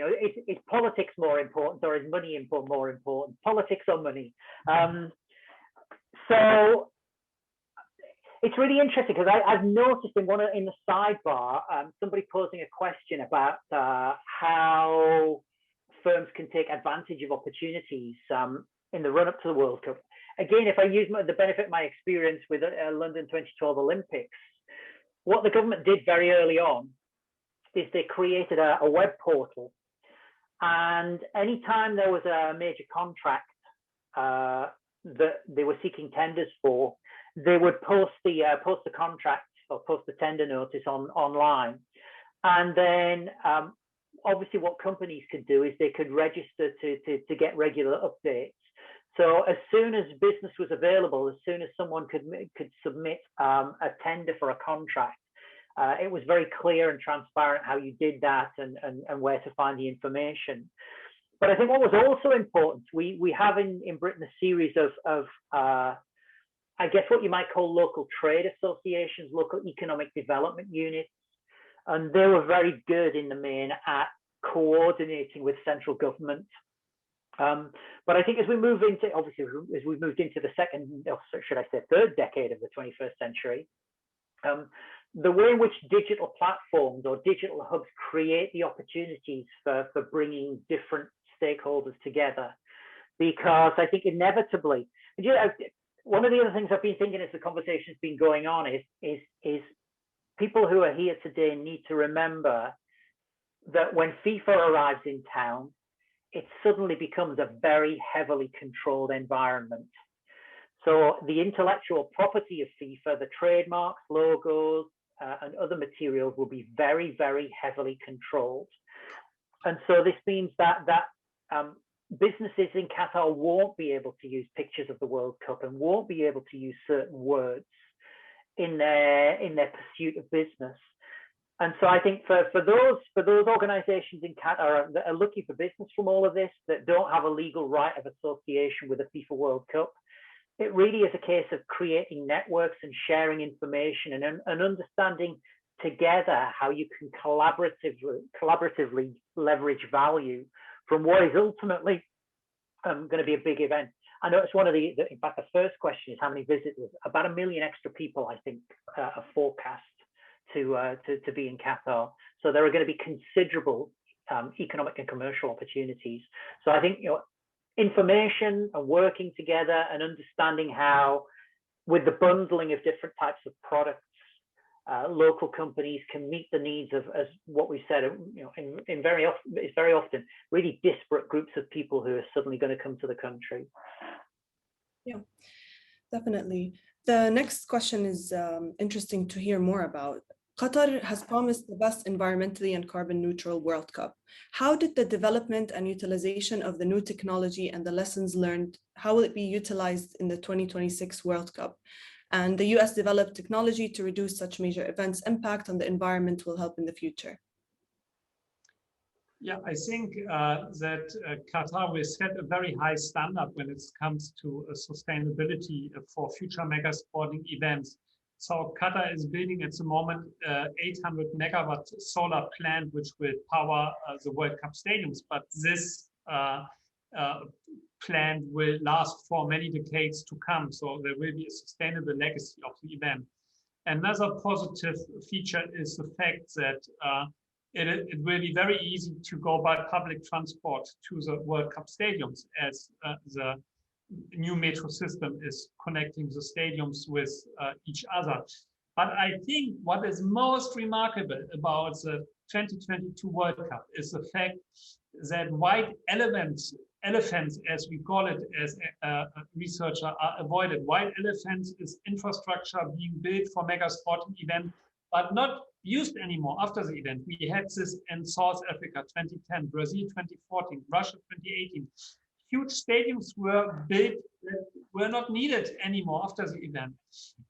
Is politics more important or is money more important? Politics or money? So it's really interesting because I've noticed in the sidebar somebody posing a question about how firms can take advantage of opportunities in the run-up to the World Cup. Again, if I use the benefit of my experience with London 2012 Olympics, what the government did very early on is they created a web portal, and anytime there was a major contract that they were seeking tenders for, they would post the contract or post the tender notice online. And then obviously what companies could do is they could register to get regular updates. So as soon as business was available, as soon as someone could submit a tender for a contract, it was very clear and transparent how you did that and where to find the information. But I think what was also important, we have in Britain a series of I guess what you might call local trade associations, local economic development units. And they were very good in the main at coordinating with central government. But I think as we move into, obviously, as we moved into the second, or should I say third decade of the 21st century, the way in which digital platforms or digital hubs create the opportunities for bringing different stakeholders together. Because I think inevitably, you know, one of the other things I've been thinking as the conversation's been going on is people who are here today need to remember that when FIFA arrives in town, it suddenly becomes a very heavily controlled environment. So the intellectual property of FIFA, the trademarks, logos, and other materials will be very, very heavily controlled. And so this means that businesses in Qatar won't be able to use pictures of the World Cup and won't be able to use certain words in their pursuit of business. And so I think for those organizations in Qatar that are looking for business from all of this, that don't have a legal right of association with the FIFA World Cup, it really is a case of creating networks and sharing information and understanding together how you can collaboratively leverage value from what is ultimately going to be a big event. I know it's one of in fact, the first question is how many visitors? About 1 million extra people, I think, are forecast to be in Qatar. So there are going to be considerable economic and commercial opportunities. So I think, you know, information and working together and understanding how, with the bundling of different types of products, local companies can meet the needs of, as what we said, you know, it's very often really disparate groups of people who are suddenly going to come to the country. Yeah, definitely. The next question is interesting to hear more about. Qatar has promised the best environmentally and carbon neutral World Cup. How did the development and utilization of the new technology and the lessons learned, how will it be utilized in the 2026 World Cup? And the US developed technology to reduce such major events' impact on the environment will help in the future. Yeah, I think that Qatar will set a very high standard when it comes to sustainability for future mega sporting events. So Qatar is building at the moment 800 megawatt solar plant, which will power the World Cup stadiums. But this plant will last for many decades to come. So there will be a sustainable legacy of the event. Another positive feature is the fact that it will be very easy to go by public transport to the World Cup stadiums, as the new metro system is connecting the stadiums with each other. But I think what is most remarkable about the 2022 World Cup is the fact that white elephants, as we call it as a researcher, are avoided. White elephants is infrastructure being built for mega sporting event, but not used anymore after the event. We had this in South Africa 2010, Brazil 2014, Russia 2018. Huge stadiums were built that were not needed anymore after the event.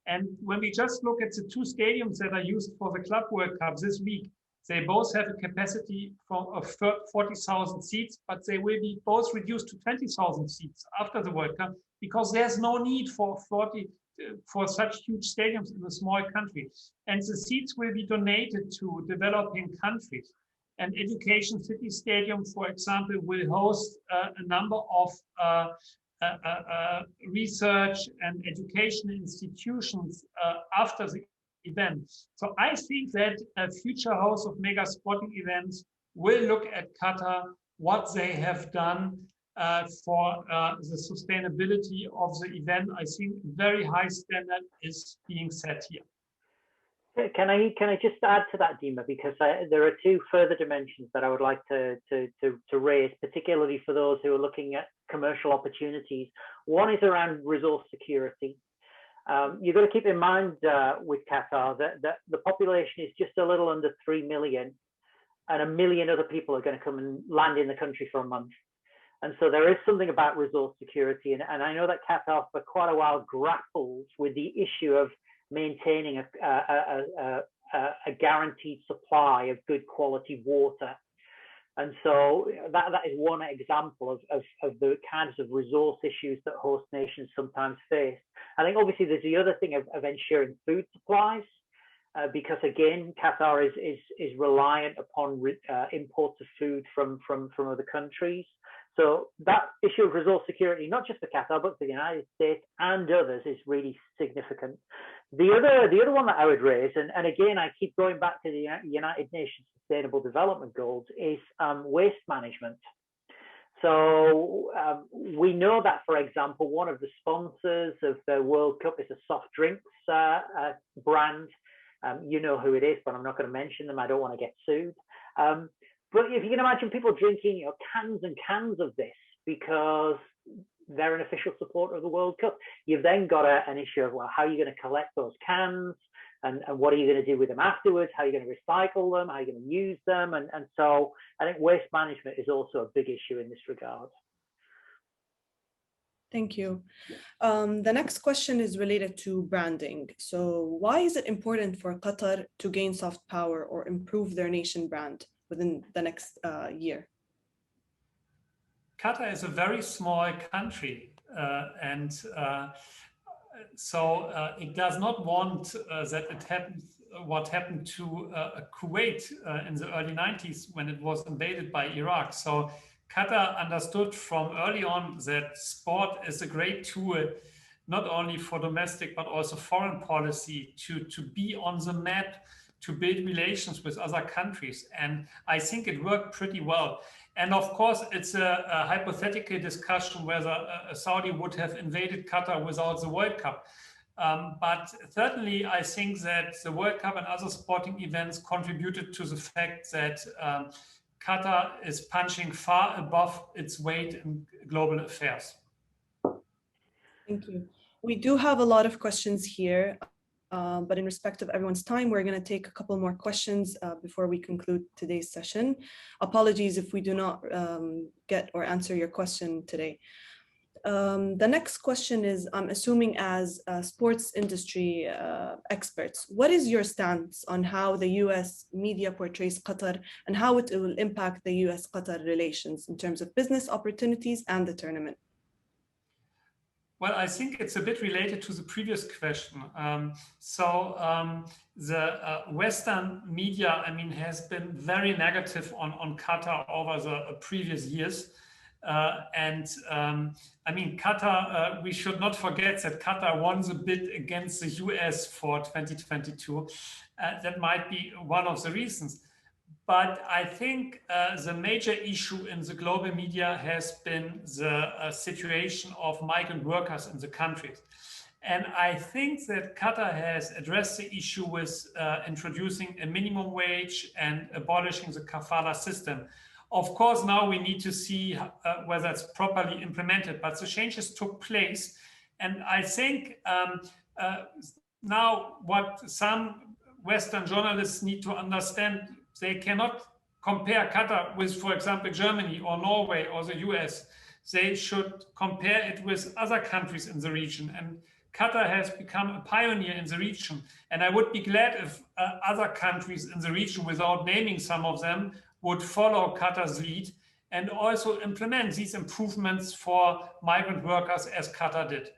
And when we just look at the two stadiums that are used for the Club World Cup this week, they both have a capacity of 40,000 seats, but they will be both reduced to 20,000 seats after the World Cup, because there's no need for such huge stadiums in a small country. And the seats will be donated to developing countries. And Education City Stadium, for example, will host a number of research and education institutions after the event. So I think that future hosts of mega sporting events will look at Qatar what they have done for the sustainability of the event. I think very high standard is being set here. Can I just add to that, Dima, because there are two further dimensions that I would like to raise, particularly for those who are looking at commercial opportunities. One is around resource security. You've got to keep in mind with Qatar that the population is just a little under 3 million, and 1 million other people are going to come and land in the country for a month. And so there is something about resource security. And I know that Qatar for quite a while grapples with the issue of maintaining a guaranteed supply of good quality water. And so that is one example of the kinds of resource issues that host nations sometimes face. I think obviously there's the other thing of ensuring food supplies, because again, Qatar is reliant upon imports of food from other countries. So that issue of resource security, not just for Qatar, but for the United States and others, is really significant. The other one that I would raise, and again, I keep going back to the United Nations Sustainable Development Goals, is waste management. So we know that, for example, one of the sponsors of the World Cup is a soft drinks brand. You know who it is, but I'm not going to mention them. I don't want to get sued. But if you can imagine people drinking cans and cans of this because they're an official supporter of the World Cup, you've then got an issue of, well, how are you going to collect those cans? And what are you going to do with them afterwards? How are you going to recycle them? How are you going to use them? And so I think waste management is also a big issue in this regard. Thank you. The next question is related to branding. So why is it important for Qatar to gain soft power or improve their nation brand within the next year? Qatar is a very small country, and so it does not want that it happens what happened to Kuwait in the early 90s when it was invaded by Iraq. So Qatar understood from early on that sport is a great tool, not only for domestic, but also foreign policy to be on the map, to build relations with other countries. And I think it worked pretty well. And of course, it's a hypothetical discussion whether Saudi would have invaded Qatar without the World Cup. But certainly, I think that the World Cup and other sporting events contributed to the fact that Qatar is punching far above its weight in global affairs. Thank you. We do have a lot of questions here, but in respect of everyone's time, we're going to take a couple more questions before we conclude today's session. Apologies if we do not get or answer your question today. The next question is, I'm assuming as sports industry experts, what is your stance on how the US media portrays Qatar and how it will impact the US-Qatar relations in terms of business opportunities and the tournament? Well, I think it's a bit related to the previous question. The Western media, has been very negative on Qatar over the previous years. Qatar, we should not forget that Qatar won the bid against the US for 2022. That might be one of the reasons. But I think the major issue in the global media has been the situation of migrant workers in the countries. And I think that Qatar has addressed the issue with introducing a minimum wage and abolishing the kafala system. Of course, now we need to see whether it's properly implemented, but the changes took place. And I think now what some Western journalists need to understand, they cannot compare Qatar with, for example, Germany or Norway or the US. They should compare it with other countries in the region. And Qatar has become a pioneer in the region. And I would be glad if other countries in the region, without naming some of them, would follow Qatar's lead and also implement these improvements for migrant workers as Qatar did.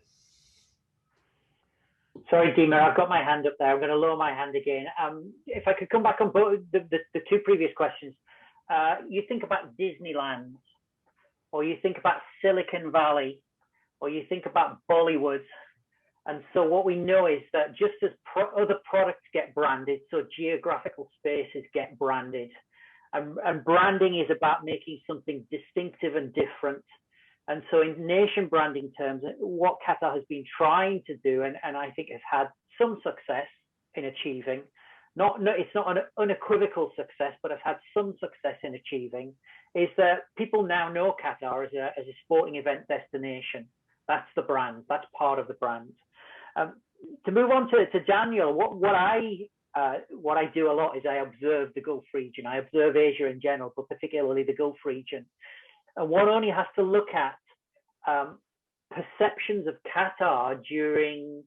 Sorry, Dima, I've got my hand up there. I'm going to lower my hand again. If I could come back on both the two previous questions. You think about Disneyland, or you think about Silicon Valley, or you think about Bollywood. And so what we know is that just as other products get branded, so geographical spaces get branded. And branding is about making something distinctive and different. And so in nation branding terms, what Qatar has been trying to do, and I think has had some success in achieving, it's not an unequivocal success, but has had some success in achieving, is that people now know Qatar as a sporting event destination. That's the brand. That's part of the brand. To move on to Danyel, what I do a lot is I observe the Gulf region. I observe Asia in general, but particularly the Gulf region. And one only has to look at perceptions of Qatar during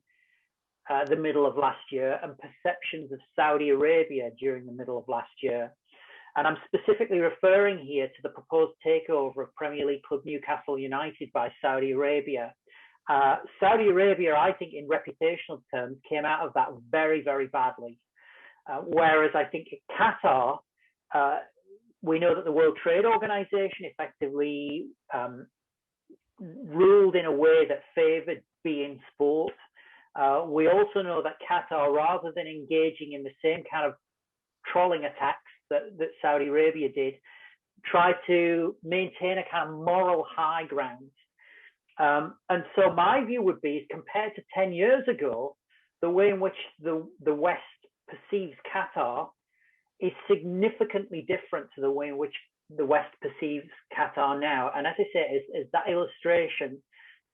the middle of last year and perceptions of Saudi Arabia during the middle of last year. And I'm specifically referring here to the proposed takeover of Premier League club Newcastle United by Saudi Arabia. Saudi Arabia, I think in reputational terms, came out of that very, very badly. Whereas I think Qatar, we know that the World Trade Organization effectively ruled in a way that favored beIN sport. We also know that Qatar, rather than engaging in the same kind of trolling attacks that Saudi Arabia did, tried to maintain a kind of moral high ground. And so my view would be, compared to 10 years ago, the way in which the West perceives Qatar is significantly different to the way in which the West perceives Qatar now. And as I say, as that illustration,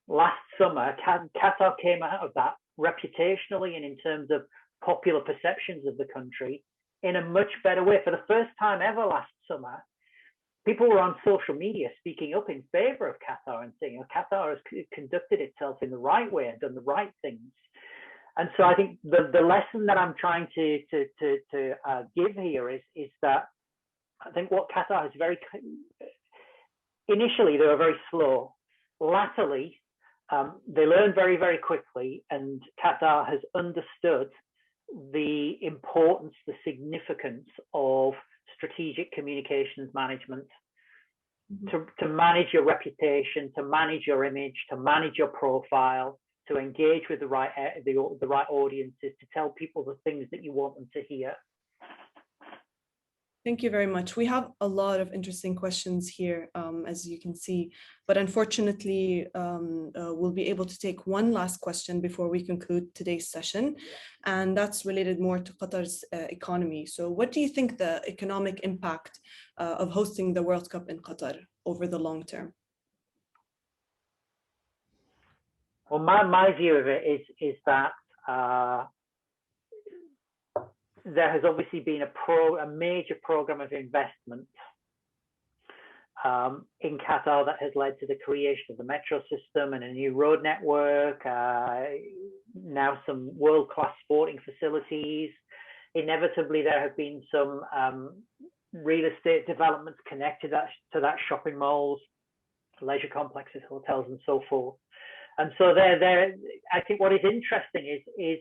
last summer, Qatar came out of that reputationally and in terms of popular perceptions of the country in a much better way. For the first time ever last summer, people were on social media speaking up in favor of Qatar and saying, Qatar has conducted itself in the right way and done the right things. And so I think the lesson that I'm trying to give here is that I think what Qatar is initially they were very slow. Latterly, they learned very, very quickly, and Qatar has understood the importance, the significance of strategic communications management, to manage your reputation, to manage your image, to manage your profile, to engage with the right audiences, to tell people the things that you want them to hear. Thank you very much. We have a lot of interesting questions here, as you can see, but unfortunately, we'll be able to take one last question before we conclude today's session, and that's related more to Qatar's economy. So what do you think the economic impact of hosting the World Cup in Qatar over the long term? Well, my view of it is that there has obviously been a major program of investment in Qatar that has led to the creation of the metro system and a new road network, now some world-class sporting facilities. Inevitably, there have been some real estate developments connected to that, shopping malls, leisure complexes, hotels, and so forth. And so I think what is interesting is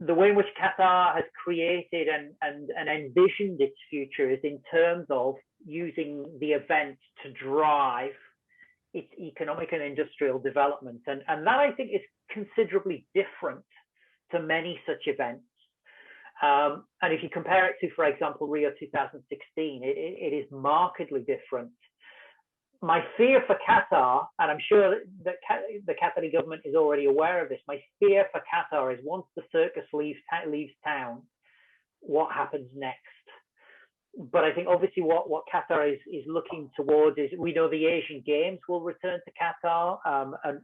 the way in which Qatar has created and envisioned its future is in terms of using the event to drive its economic and industrial development. And that, I think, is considerably different to many such events. And if you compare it to, for example, Rio 2016, it is markedly different. My fear for Qatar, and I'm sure that the Qatari government is already aware of this, my fear for Qatar is once the circus leaves town, what happens next? But I think obviously what Qatar is looking towards is, we know the Asian Games will return to Qatar,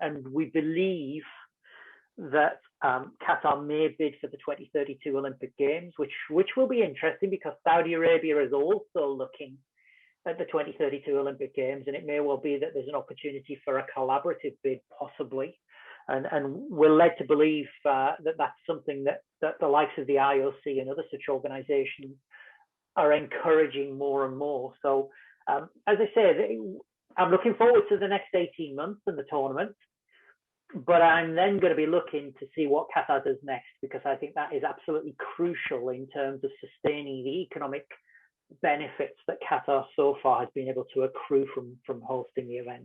and we believe that Qatar may bid for the 2032 Olympic Games, which will be interesting because Saudi Arabia is also looking at the 2032 Olympic Games, and it may well be that there's an opportunity for a collaborative bid, possibly. And we're led to believe that that's something that the likes of the IOC and other such organizations are encouraging more and more. So, as I say, I'm looking forward to the next 18 months in the tournament, but I'm then going to be looking to see what Qatar does next, because I think that is absolutely crucial in terms of sustaining the economic benefits that Qatar so far has been able to accrue from hosting the event.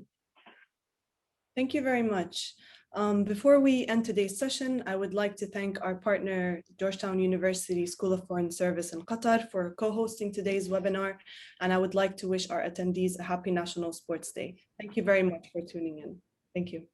Thank you very much. Before we end today's session, I would like to thank our partner, Georgetown University School of Foreign Service in Qatar, for co-hosting today's webinar. And I would like to wish our attendees a happy National Sports Day. Thank you very much for tuning in. Thank you.